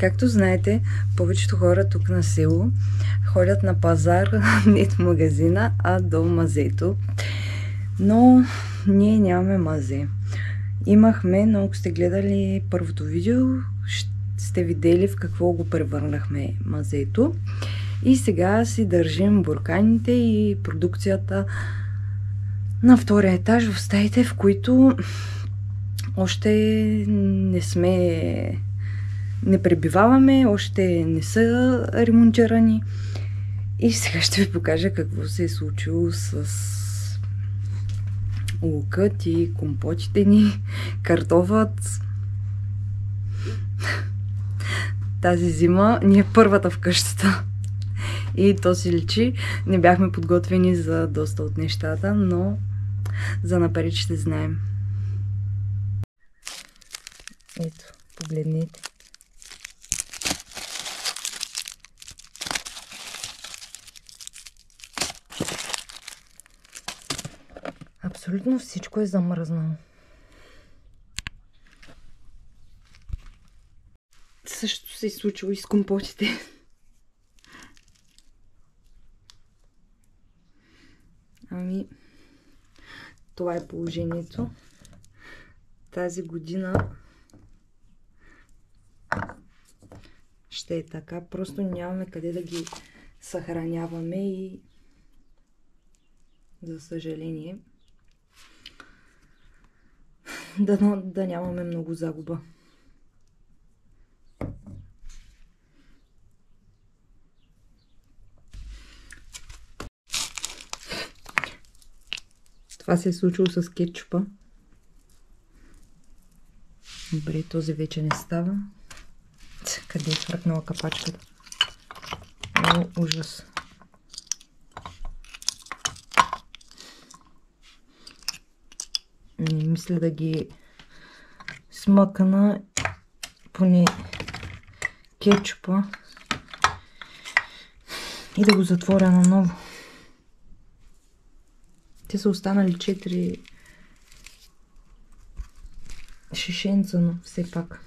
Както знаете, повечето хора тук на село ходят на пазар не в магазина, а до мазето. Но ние нямаме мазе. Имахме, но ако сте гледали първото видео, сте видели в какво го превърнахме мазето. И сега си държим бурканите и продукцията на втория етаж в стаите, в които още не пребиваваме, още не са ремонтирани. И сега ще ви покажа какво се е случило с лукът и компотите ни, картофът. Тази зима ни е първата в къщата. И то си личи. Не бяхме подготвени за доста от нещата, но за напред ще знаем. Ето, погледнете. Абсолютно всичко е замръзнало. Същото се е случило и с компотите. Ами, това е положението. Тази година ще е така. Просто нямаме къде да ги съхраняваме и за съжаление да нямаме много загуба. Това се е случило с кетчупа. Добре, този вече не става. Къде е фръкнала капачката? О, ужас. Не мисля да ги смъкна поне кетчупа и да го затворя наново. Те са останали 4 шишенца, но все пак.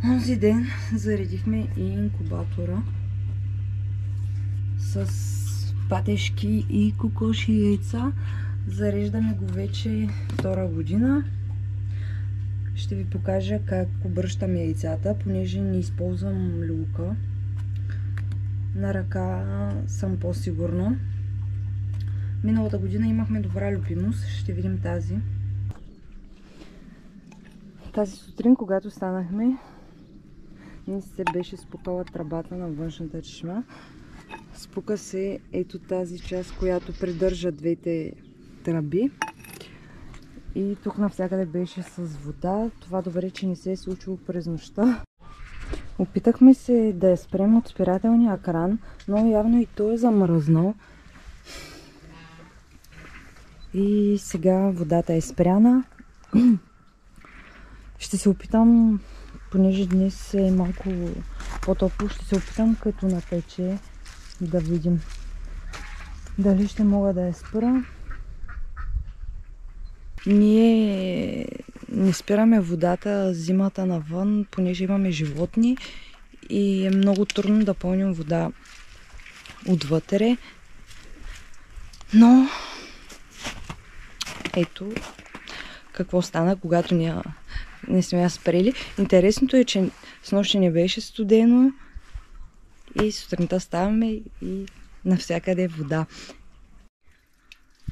Онзи ден заредихме и инкубатора с патешки и кокоши яйца. Зареждаме го вече втора година. Ще ви покажа как обръщам яйцата, понеже не използвам люлка. На ръка съм по-сигурна. Миналата година имахме добра любимост. Ще видим тази. Тази сутрин, когато станахме, не се беше спукала тръбата на външната чешма. Спука се ето тази част, която придържа двете тръби. И тук навсякъде беше с вода. Това добре, че не се е случило през нощта. Опитахме се да я спрем от спирателния кран, но явно и той е замръзнал. И сега водата е спряна. Ще се опитам, понеже днес е малко по-топло, ще се опитам като напече да видим дали ще мога да я спра. Ние не спираме водата зимата навън, понеже имаме животни и е много трудно да пълним вода отвътре. Но ето какво стана, когато не сме я спрели. Интересното е, че снощи не беше студено и сутринта ставаме и навсякъде е вода.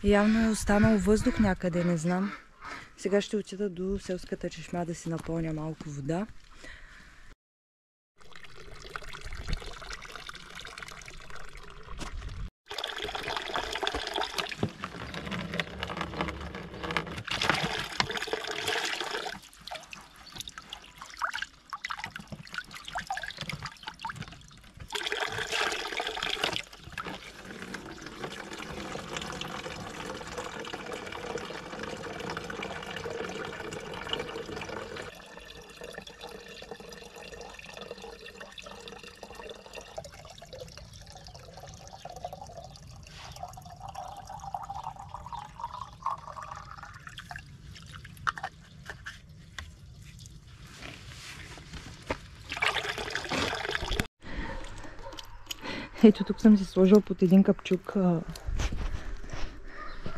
Явно е останал въздух някъде, не знам. Сега ще отида до селската чешма да си напълня малко вода. Ето тук съм си сложила под един капчук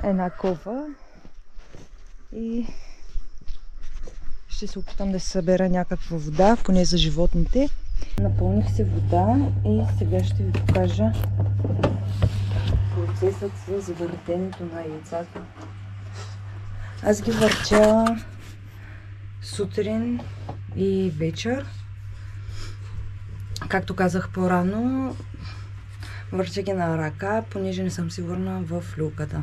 една кофа и ще се опитам да се събера някаква вода, поне за животните. Напълних се вода и сега ще ви покажа процесът с въртенето на яйцата. Аз ги въртя сутрин и вечер. Както казах по-рано, въртя ги на ръка, понеже не съм сигурна в люлката.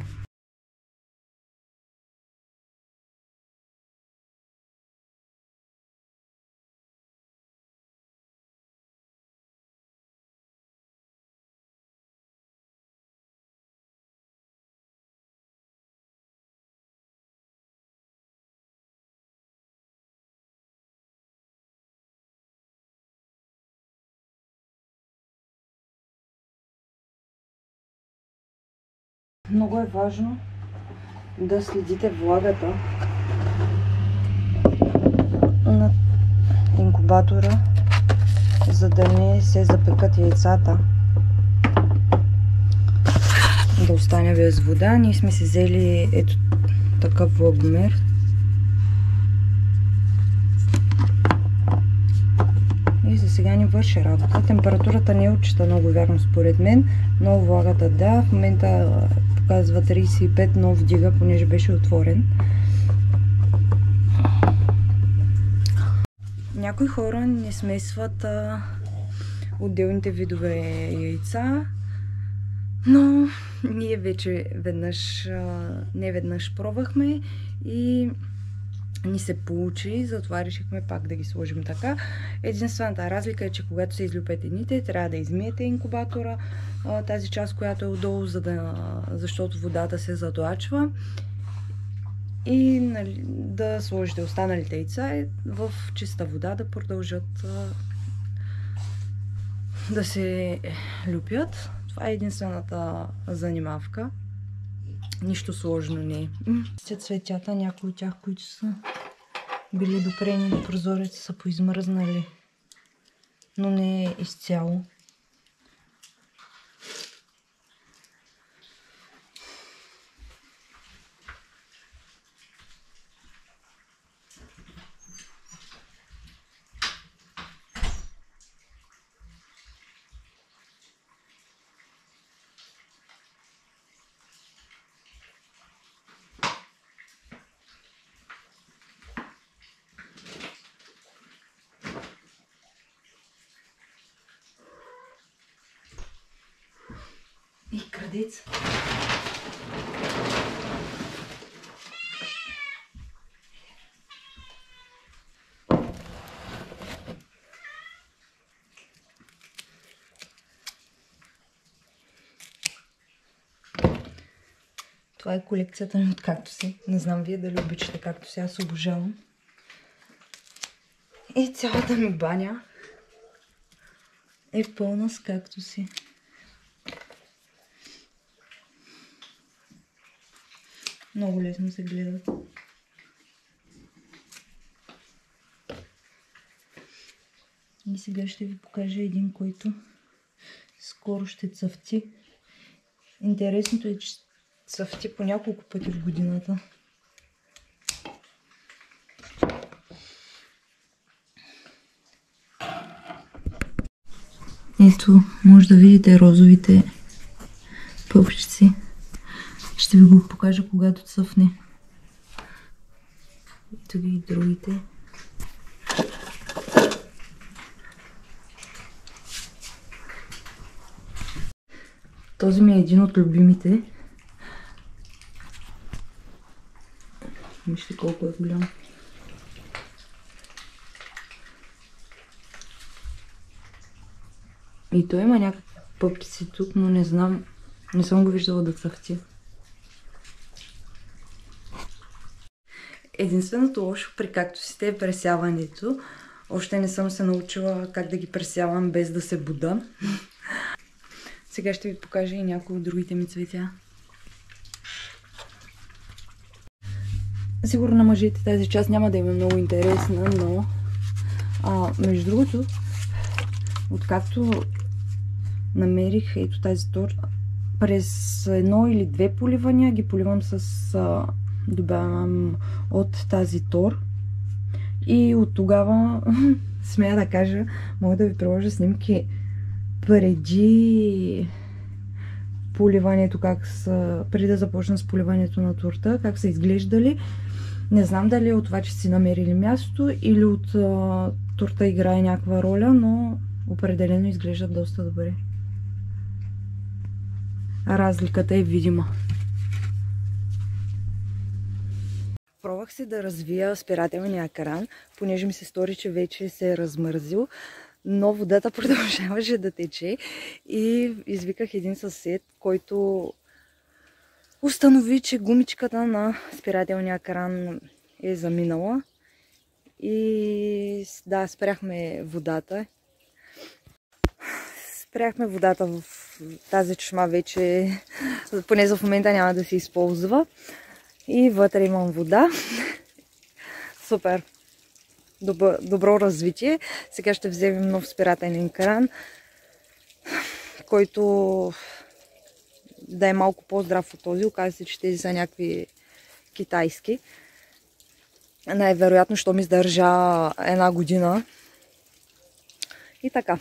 Много е важно да следите влагата на инкубатора, за да не се запекат яйцата, да остане без вода. Ние сме си взели ето такъв влагомер. И за сега ни върши работа. Температурата не е отчита много вярно според мен, но влагата да. В момента показва 35, но вдига, понеже беше отворен. Някои хора не смесват отделните видове яйца, но ние вече не веднъж пробвахме и ни се получи, затова решихме пак да ги сложим така. Единствената разлика е, че когато се излюпят едните, трябва да измиете инкубатора, тази част, която е отдолу, защото водата се затлачва, и да сложите останалите яйца в чиста вода да продължат да се люпят. Това е единствената занимавка. Нищо сложно не е. Цветята, някои от тях, които са били допрени на прозореца, са поизмръзнали, но не е изцяло. И крадец. Това е колекцията ми от кактуси. Не знам вие дали обичате кактуси, аз обожавам. И цялата ми баня е пълна с кактуси. Много лесно се гледат. И сега ще ви покажа един, който скоро ще цъфти. Интересното е, че цъфти по няколко пъти в годината. Ето, може да видите розовите пъпчици. Ще ви го покажа, когато цъфне. Ето ги и другите. Този ми е един от любимите. Вижте колко е голям. И той има някакви пъпчици тук, но не знам, не съм го виждала да цъфти. Единственото лошо при кактусите е пресяването. Още не съм се научила как да ги пресявам без да се буда. Сега ще ви покажа и някои от другите ми цветя. Сигурно на мъжете тази част няма да има много интересна, но между другото, откакто намерих ето тази торта. През едно или две поливания ги поливам с... добавям от тази тор. И от тогава, смея да кажа, мога да ви приложа снимки преди поливането, преди да започна с поливането на торта, как са изглеждали. Не знам дали от това, че си намерили място или от торта играе някаква роля, но определено изглеждат доста добре. Разликата е видима. Пробвах се да развия спирателния кран, понеже ми се стори, че вече се е размързил, но водата продължаваше да тече и извиках един съсед, който установи, че гумичката на спирателния кран е заминала и да, спряхме водата. Спряхме водата в тази чешма вече, поне за в момента няма да се използва. И вътре имам вода. Супер! Добро развитие. Сега ще вземем нов спирателен кран, който да е малко по-здрав от този. Оказва се, че тези са някакви китайски. Най-вероятно, що ми издържа една година. И така.